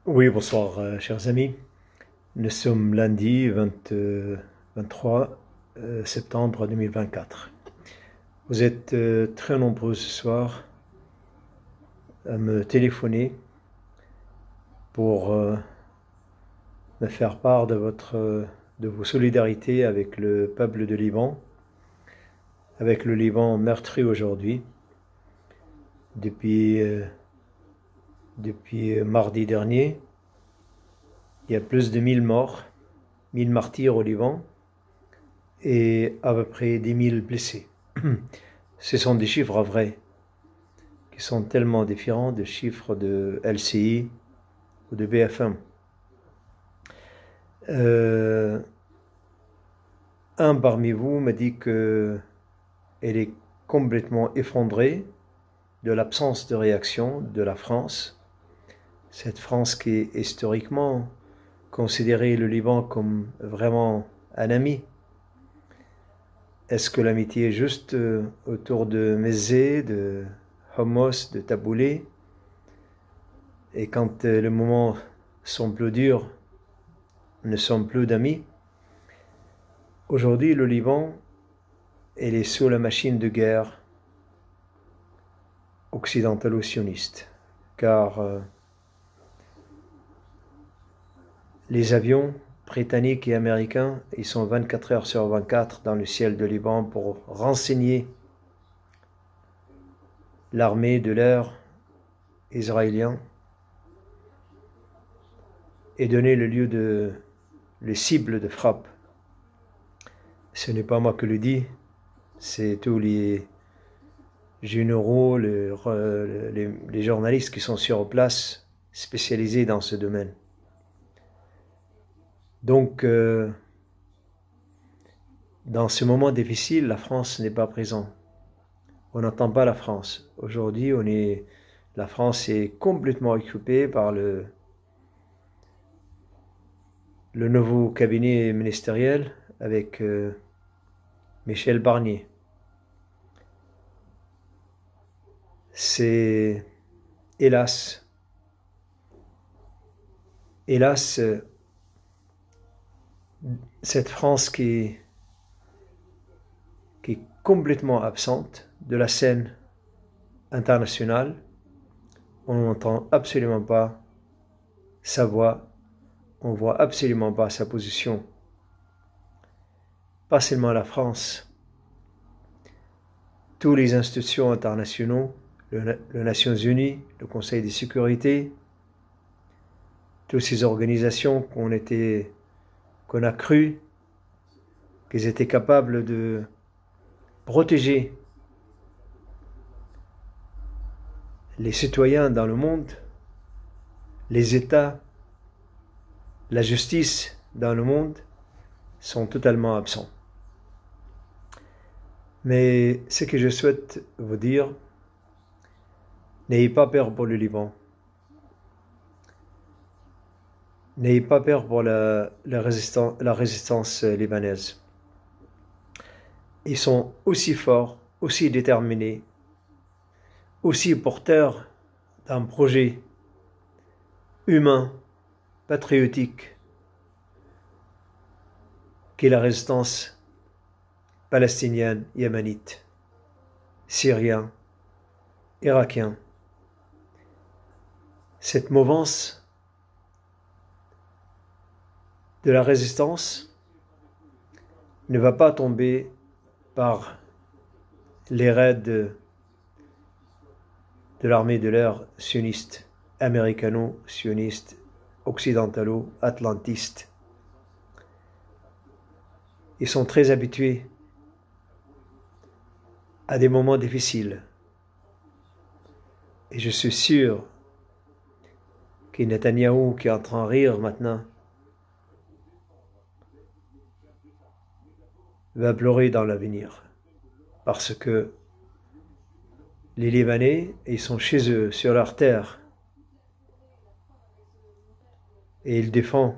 Oui, bonsoir, chers amis. Nous sommes lundi 23 septembre 2024. Vous êtes très nombreux ce soir à me téléphoner pour me faire part de vos solidarités avec le peuple de Liban, avec le Liban meurtri aujourd'hui, depuis mardi dernier. Il y a plus de 1000 morts, 1000 martyrs au Liban et à peu près 10 000 blessés. Ce sont des chiffres vrais qui sont tellement différents des chiffres de LCI ou de BFM. Un parmi vous me dit qu'elle est complètement effondrée de l'absence de réaction de la France. Cette France qui est historiquement considérée le Liban comme vraiment un ami. Est-ce que l'amitié est juste autour de mezze, de hummus, de taboulé? Et quand les moments sont plus durs, nous ne sommes plus d'amis. Aujourd'hui, le Liban, il est sous la machine de guerre occidentalo-sioniste, car les avions britanniques et américains, ils sont 24 heures sur 24 dans le ciel de Liban pour renseigner l'armée de l'air israélien et donner les cibles de frappe. Ce n'est pas moi qui le dis, c'est tous les généraux, les journalistes qui sont sur place, spécialisés dans ce domaine. Donc, dans ce moment difficile, la France n'est pas présente. On n'entend pas la France. Aujourd'hui, la France est complètement occupée par le nouveau cabinet ministériel avec Michel Barnier. C'est hélas, cette France qui est complètement absente de la scène internationale. On n'entend absolument pas sa voix, on ne voit absolument pas sa position. Pas seulement la France, toutes les institutions internationales, les Nations Unies, le Conseil de sécurité, toutes ces organisations qu'on a cru qu'ils étaient capables de protéger les citoyens dans le monde, les États, la justice dans le monde, sont totalement absents. Mais ce que je souhaite vous dire, n'ayez pas peur pour le Liban. N'ayez pas peur pour la résistance libanaise. Ils sont aussi forts, aussi déterminés, aussi porteurs d'un projet humain, patriotique, qu'est la résistance palestinienne, yéménite, syrienne, irakienne. Cette mouvance de la résistance ne va pas tomber par les raids de l'armée de l'air sioniste, américano-sioniste, occidentalo-atlantiste. Ils sont très habitués à des moments difficiles. Et je suis sûr que Netanyahou, qui est en train de rire maintenant, va pleurer dans l'avenir. Parce que les Libanais, ils sont chez eux, sur leur terre. Et ils défendent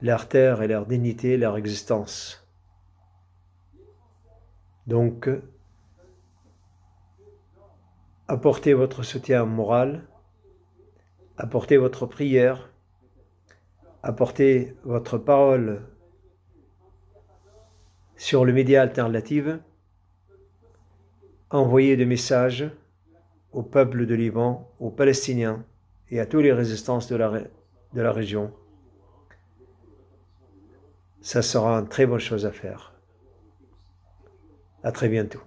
leur terre et leur dignité, leur existence. Donc, apportez votre soutien moral, apportez votre prière, apportez votre parole sur le média alternatif, envoyez des messages au peuple de Liban, aux Palestiniens et à tous les résistances de la région. Ça sera une très bonne chose à faire. À très bientôt.